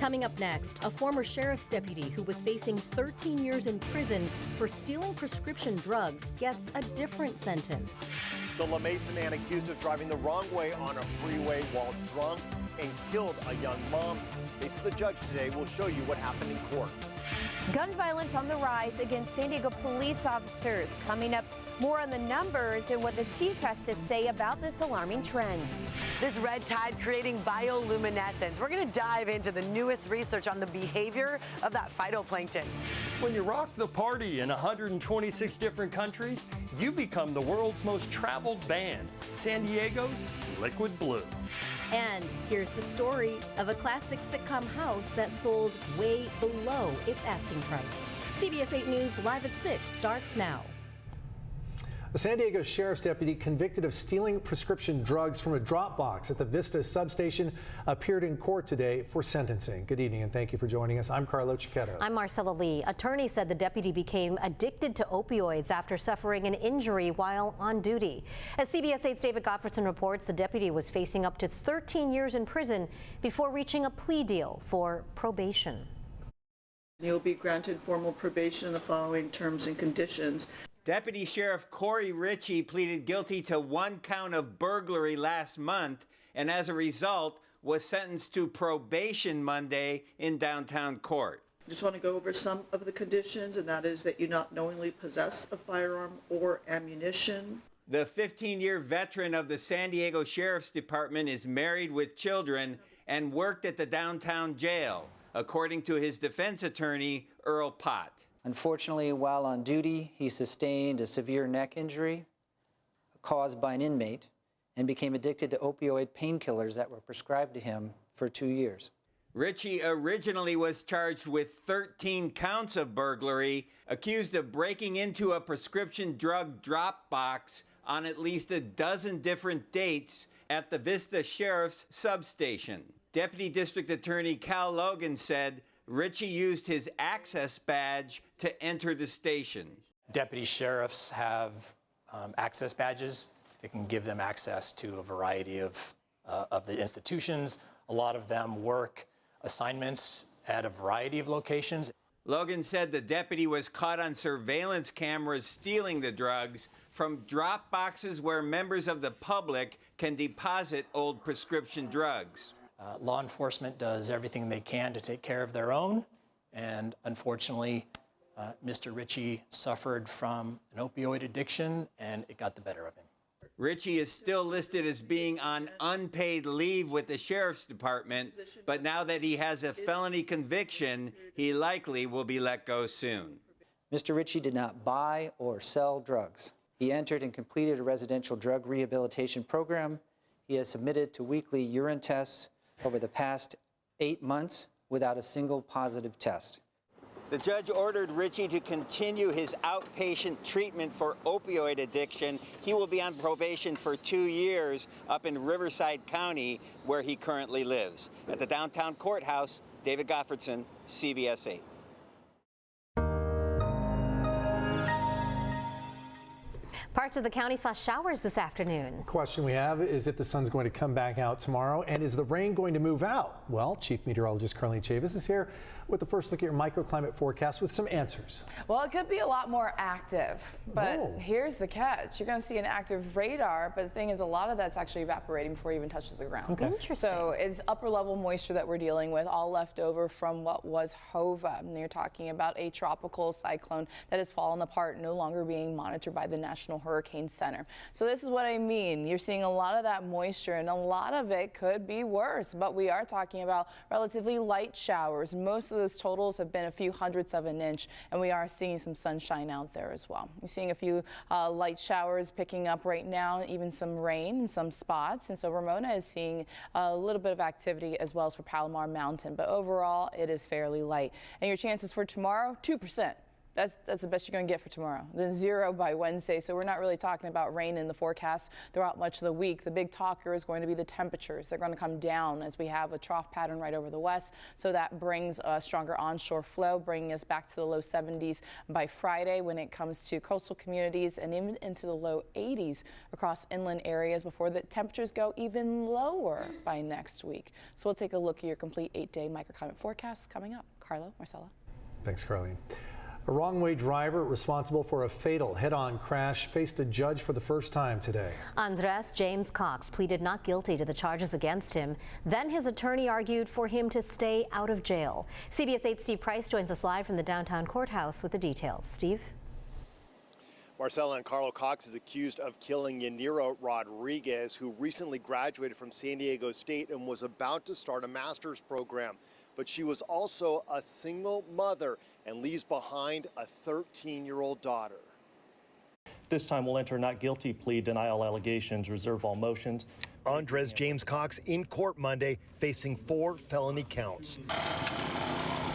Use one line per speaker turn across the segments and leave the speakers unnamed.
Coming up next, a former sheriff's deputy who was facing 13 years in prison for stealing prescription drugs gets a different sentence.
The La Mesa man accused of driving the wrong way on a freeway while drunk and killed a young mom faces a judge today. We'll show you what happened in court.
Gun violence on the rise against San Diego police officers. Coming up, more on the numbers and what the chief has to say about this alarming trend.
This red tide creating bioluminescence. We're going to dive into the newest research on the behavior of that phytoplankton.
When you rock the party in 126 different countries, you become the world's most traveled band, San Diego's Liquid Blue.
And here's the story of a classic sitcom house that sold way below its asking price. CBS 8 News Live at 6 starts now.
A San Diego sheriff's deputy convicted of stealing prescription drugs from a drop box at the Vista substation appeared in court today for sentencing. Good evening and thank you for joining us. I'm Carlo Cicchetto.
I'm Marcella Lee. Attorneys said the deputy became addicted to opioids after suffering an injury while on duty. As CBS 8's David Gottfredson reports, the deputy was facing up to 13 years in prison before reaching a plea deal for probation.
You'll be granted formal probation in the following terms and conditions.
Deputy Sheriff Corey Ritchie pleaded guilty to 1 count of burglary last month and as a result was sentenced to probation Monday in downtown court.
I just want to go over some of the conditions, and that is that you not knowingly possess a firearm or ammunition.
The 15-year veteran of the San Diego Sheriff's Department is married with children and worked at the downtown jail, according to his defense attorney, Earl Pott.
Unfortunately, while on duty, he sustained a severe neck injury caused by an inmate and became addicted to opioid painkillers that were prescribed to him for 2 years.
Ritchie originally was charged with 13 counts of burglary, accused of breaking into a prescription drug drop box on at least a dozen different dates at the Vista Sheriff's substation. Deputy District Attorney Cal Logan said Ritchie used his access badge to enter the station.
Deputy sheriffs have access badges that can give them access to a variety of the institutions. A lot of them work assignments at a variety of locations.
Logan said the deputy was caught on surveillance cameras stealing the drugs from drop boxes where members of the public can deposit old prescription drugs.
Law enforcement does everything they can to take care of their own, and unfortunately, Mr. Ritchie suffered from an opioid addiction, and it got the better of him.
Ritchie is still listed as being on unpaid leave with the Sheriff's Department, but now that he has a felony conviction, he likely will be let go soon.
Mr. Ritchie did not buy or sell drugs. He entered and completed a residential drug rehabilitation program. He has submitted to weekly urine tests over the past 8 months without a single positive test.
The judge ordered Ritchie to continue his outpatient treatment for opioid addiction. He will be on probation for 2 years up in Riverside County, where he currently lives. At the downtown courthouse, David Gottfredson, CBS 8.
Parts of the county saw showers this afternoon.
The question we have is if the sun's going to come back out tomorrow, and is the rain going to move out? Well, Chief Meteorologist Carlene Chavis is here with the first look at your microclimate forecast with some answers.
Well, it could be a lot more active, but here's the catch. You're going to see an active radar, but the thing is a lot of that's actually evaporating before it even touches the ground.
Okay.
Interesting.
So it's upper level moisture that we're dealing with, all left over from what was Hova. And you're talking about a tropical cyclone that has fallen apart, no longer being monitored by the National Hurricane Center. So this is what I mean. You're seeing a lot of that moisture, and a lot of it could be worse, but we are talking about relatively light showers. Most of those totals have been a few hundredths of an inch, and we are seeing some sunshine out there as well. We're seeing a few light showers picking up right now, even some rain in some spots, and so Ramona is seeing a little bit of activity as well as for Palomar Mountain, but overall it is fairly light. And your chances for tomorrow, 2%. That's the best you're going to get for tomorrow. Then 0 by Wednesday. So we're not really talking about rain in the forecast throughout much of the week. The big talker is going to be the temperatures. They're going to come down as we have a trough pattern right over the west. So that brings a stronger onshore flow, bringing us back to the low 70s by Friday when it comes to coastal communities, and even into the low 80s across inland areas before the temperatures go even lower by next week. So we'll take a look at your complete 8-day microclimate forecast coming up. Carlo, Marcella.
Thanks, Carlene. A wrong-way driver responsible for a fatal head-on crash faced a judge for the first time today.
Andres James Cox pleaded not guilty to the charges against him. Then his attorney argued for him to stay out of jail. CBS 8's Steve Price joins us live from the downtown courthouse with the details. Steve?
Marcella and Carlo, Cox is accused of killing Yanira Rodriguez, who recently graduated from San Diego State and was about to start a master's program. But she was also a single mother and leaves behind a 13-year-old daughter.
This time we'll enter not guilty plea, denial allegations, reserve all motions.
Andres James Cox in court Monday facing 4 felony counts.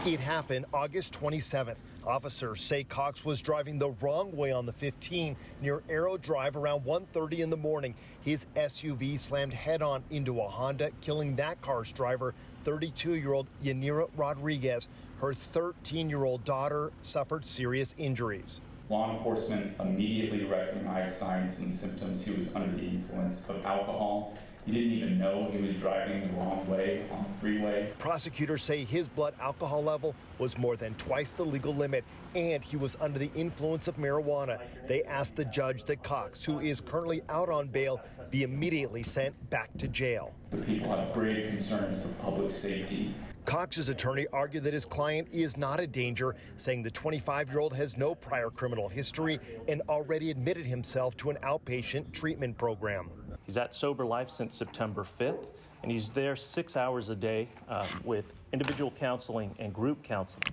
It happened August 27th. Officers say Cox was driving the wrong way on the 15 near Arrow Drive around 1:30 in the morning. His SUV slammed head-on into a Honda, killing that car's driver, 32-year-old Yanira Rodriguez. Her 13-year-old daughter suffered serious injuries.
Law enforcement immediately recognized signs and symptoms. He was under the influence of alcohol. He didn't even know he was driving the wrong way on the freeway.
Prosecutors say his blood alcohol level was more than twice the legal limit, and he was under the influence of marijuana. They asked the judge that Cox, who is currently out on bail, be immediately sent back to jail.
The people have grave concerns of public safety.
Cox's attorney argued that his client is not a danger, saying the 25-year-old has no prior criminal history and already admitted himself to an outpatient treatment program.
He's at Sober Life since September 5th, and he's there 6 hours a day with individual counseling and group counseling.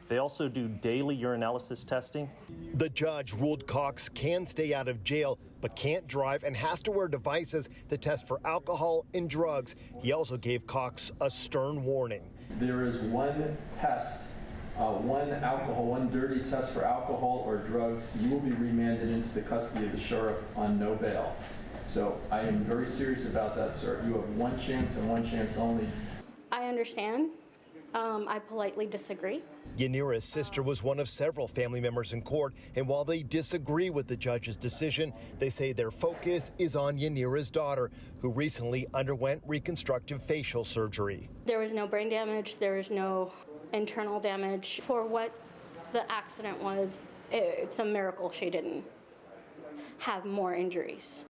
They also do daily urinalysis testing.
The judge ruled Cox can stay out of jail, but can't drive and has to wear devices that test for alcohol and drugs. He also gave Cox a stern warning.
There is one test, one dirty test for alcohol or drugs. You will be remanded into the custody of the sheriff on no bail. So I am very serious about that, sir. You have one chance and one chance only.
I understand. I politely disagree.
Yanira's sister was one of several family members in court, and while they disagree with the judge's decision, they say their focus is on Yanira's daughter, who recently underwent reconstructive facial surgery.
There was no brain damage. There was no internal damage. For what the accident was, it's a miracle she didn't have more injuries.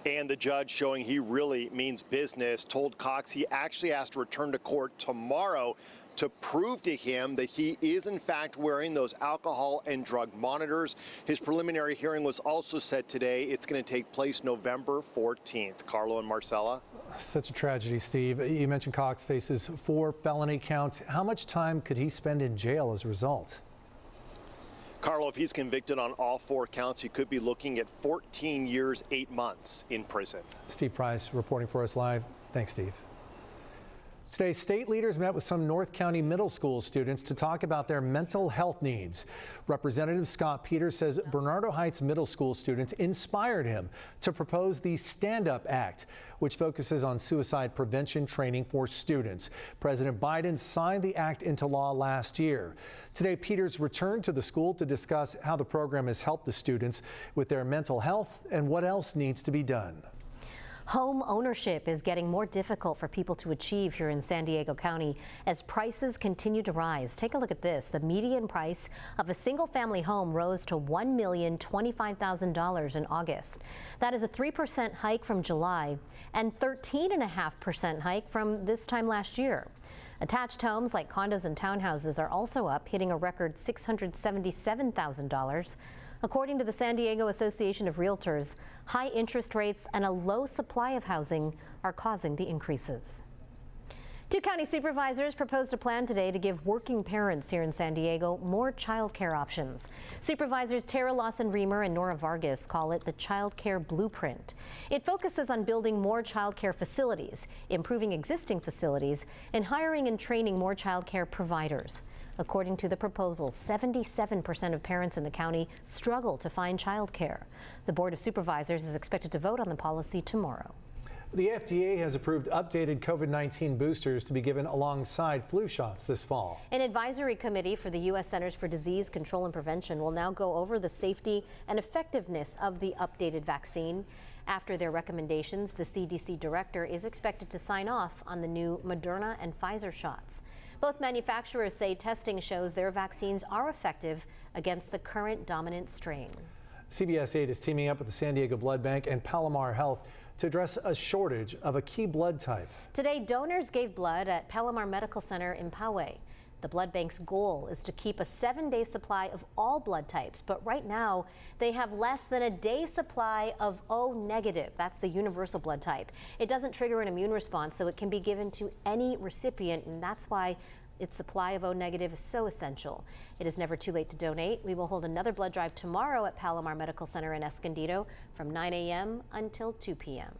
And the judge, showing he really means business, told Cox he actually has to return to court tomorrow to prove to him that he is in fact wearing those alcohol and drug monitors. His preliminary hearing was also set today. It's going to take place November 14th. Carlo and Marcella.
Such a tragedy, Steve. You mentioned Cox faces 4 felony counts. How much time could he spend in jail as a result?
Carlo, if he's convicted on all 4 counts, he could be looking at 14 years, 8 months in prison.
Steve Price reporting for us live. Thanks, Steve. Today, state leaders met with some North County middle school students to talk about their mental health needs. Representative Scott Peters says Bernardo Heights middle school students inspired him to propose the Stand Up Act, which focuses on suicide prevention training for students. President Biden signed the act into law last year. Today, Peters returned to the school to discuss how the program has helped the students with their mental health and what else needs to be done.
Home ownership is getting more difficult for people to achieve here in San Diego County as prices continue to rise. Take a look at this. The median price of a single-family home rose to $1,025,000 in August. That is a 3% hike from July and 13.5% hike from this time last year. Attached homes like condos and townhouses are also up, hitting a record $677,000. According to the San Diego Association of Realtors, high interest rates and a low supply of housing are causing the increases. 2 county supervisors proposed a plan today to give working parents here in San Diego more child care options. Supervisors Tara Lawson-Reamer and Nora Vargas call it the Child Care Blueprint. It focuses on building more child care facilities, improving existing facilities, and hiring and training more child care providers. According to the proposal, 77% of parents in the county struggle to find childcare. The Board of Supervisors is expected to vote on the policy tomorrow.
The FDA has approved updated COVID-19 boosters to be given alongside flu shots this fall.
An advisory committee for the U.S. Centers for Disease Control and Prevention will now go over the safety and effectiveness of the updated vaccine. After their recommendations, the CDC director is expected to sign off on the new Moderna and Pfizer shots. Both manufacturers say testing shows their vaccines are effective against the current dominant strain.
CBS 8 is teaming up with the San Diego Blood Bank and Palomar Health to address a shortage of a key blood type.
Today, donors gave blood at Palomar Medical Center in Poway. The blood bank's goal is to keep a 7-day supply of all blood types, but right now they have less than a day's supply of O negative. That's the universal blood type. It doesn't trigger an immune response, so it can be given to any recipient, and that's why its supply of O negative is so essential. It is never too late to donate. We will hold another blood drive tomorrow at Palomar Medical Center in Escondido from 9 a.m. until 2 p.m.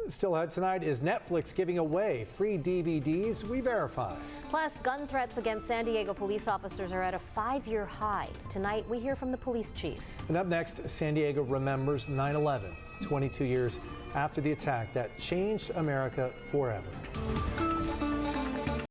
Still ahead tonight is Netflix giving away free DVDs we verify.
Plus, gun threats against San Diego police officers are at a 5-year high. Tonight, we hear from the police chief.
And up next, San Diego remembers 9/11, 22 years after the attack that changed America forever.